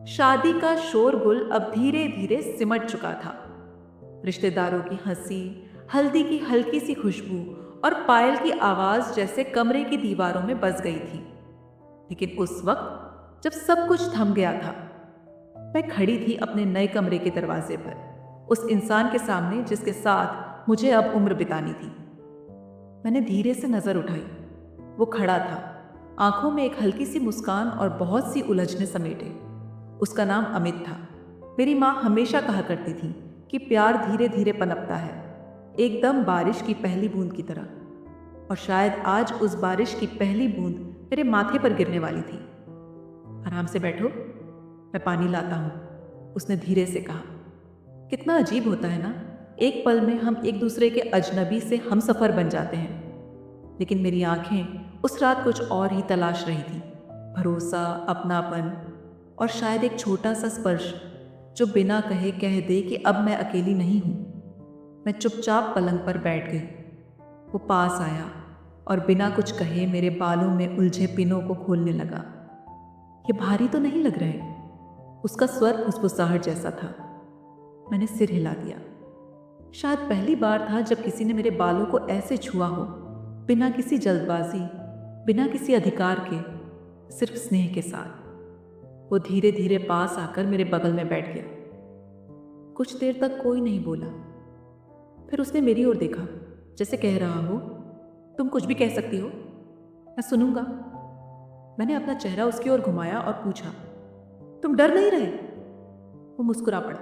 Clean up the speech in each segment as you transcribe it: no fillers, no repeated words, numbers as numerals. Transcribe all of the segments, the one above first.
शादी का शोरगुल अब धीरे धीरे सिमट चुका था। रिश्तेदारों की हंसी, हल्दी की हल्की सी खुशबू और पायल की आवाज जैसे कमरे की दीवारों में बस गई थी। लेकिन उस वक्त जब सब कुछ थम गया था, मैं खड़ी थी अपने नए कमरे के दरवाजे पर, उस इंसान के सामने जिसके साथ मुझे अब उम्र बितानी थी। मैंने धीरे से नजर उठाई। वो खड़ा था, आंखों में एक हल्की सी मुस्कान और बहुत सी उलझने समेटे। उसका नाम अमित था। मेरी माँ हमेशा कहा करती थी कि प्यार धीरे धीरे पनपता है, एकदम बारिश की पहली बूंद की तरह। और शायद आज उस बारिश की पहली बूंद मेरे माथे पर गिरने वाली थी। आराम से बैठो, मैं पानी लाता हूँ, उसने धीरे से कहा। कितना अजीब होता है ना, एक पल में हम एक दूसरे के अजनबी से हम सफ़र बन जाते हैं। लेकिन मेरी आंखें उस रात कुछ और ही तलाश रही थी। भरोसा, अपनापन और शायद एक छोटा सा स्पर्श जो बिना कहे कह दे कि अब मैं अकेली नहीं हूं। मैं चुपचाप पलंग पर बैठ गई। वो पास आया और बिना कुछ कहे मेरे बालों में उलझे पिनों को खोलने लगा। ये भारी तो नहीं लग रहे, उसका स्वर फुसफुसाहट जैसा था। मैंने सिर हिला दिया। शायद पहली बार था जब किसी ने मेरे बालों को ऐसे छुआ हो, बिना किसी जल्दबाजी, बिना किसी अधिकार के, सिर्फ स्नेह के साथ। वो धीरे धीरे पास आकर मेरे बगल में बैठ गया। कुछ देर तक कोई नहीं बोला। फिर उसने मेरी ओर देखा, जैसे कह रहा हो, तुम कुछ भी कह सकती हो, मैं सुनूंगा। मैंने अपना चेहरा उसकी ओर घुमाया और पूछा, तुम डर नहीं रहे? वो मुस्कुरा पड़ा।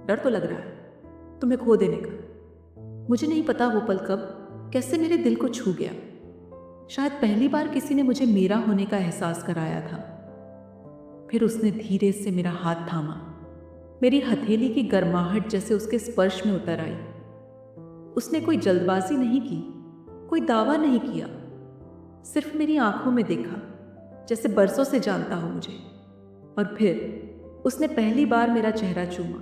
डर तो लग रहा है, तुम्हें खो देने का। मुझे नहीं पता वो पल कब कैसे मेरे दिल को छू गया। शायद पहली बार किसी ने मुझे मेरा होने का एहसास कराया था। फिर उसने धीरे से मेरा हाथ थामा। मेरी हथेली की गर्माहट जैसे उसके स्पर्श में उतर आई। उसने कोई जल्दबाजी नहीं की, कोई दावा नहीं किया, सिर्फ मेरी आंखों में देखा, जैसे बरसों से जानता हो मुझे। और फिर उसने पहली बार मेरा चेहरा चूमा।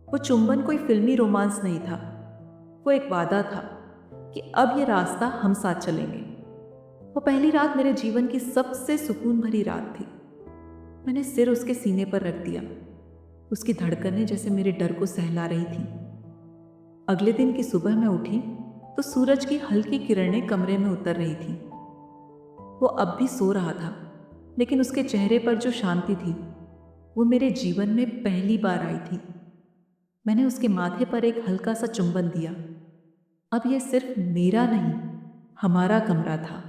वो चुंबन कोई फिल्मी रोमांस नहीं था, वो एक वादा था कि अब ये रास्ता हम साथ चलेंगे। वो पहली रात मेरे जीवन की सबसे सुकून भरी रात थी। मैंने सिर उसके सीने पर रख दिया। उसकी धड़कनें जैसे मेरे डर को सहला रही थीं। अगले दिन की सुबह मैं उठी तो सूरज की हल्की किरणें कमरे में उतर रही थीं। वो अब भी सो रहा था, लेकिन उसके चेहरे पर जो शांति थी वो मेरे जीवन में पहली बार आई थी। मैंने उसके माथे पर एक हल्का सा चुंबन दिया। अब ये सिर्फ मेरा नहीं, हमारा कमरा था।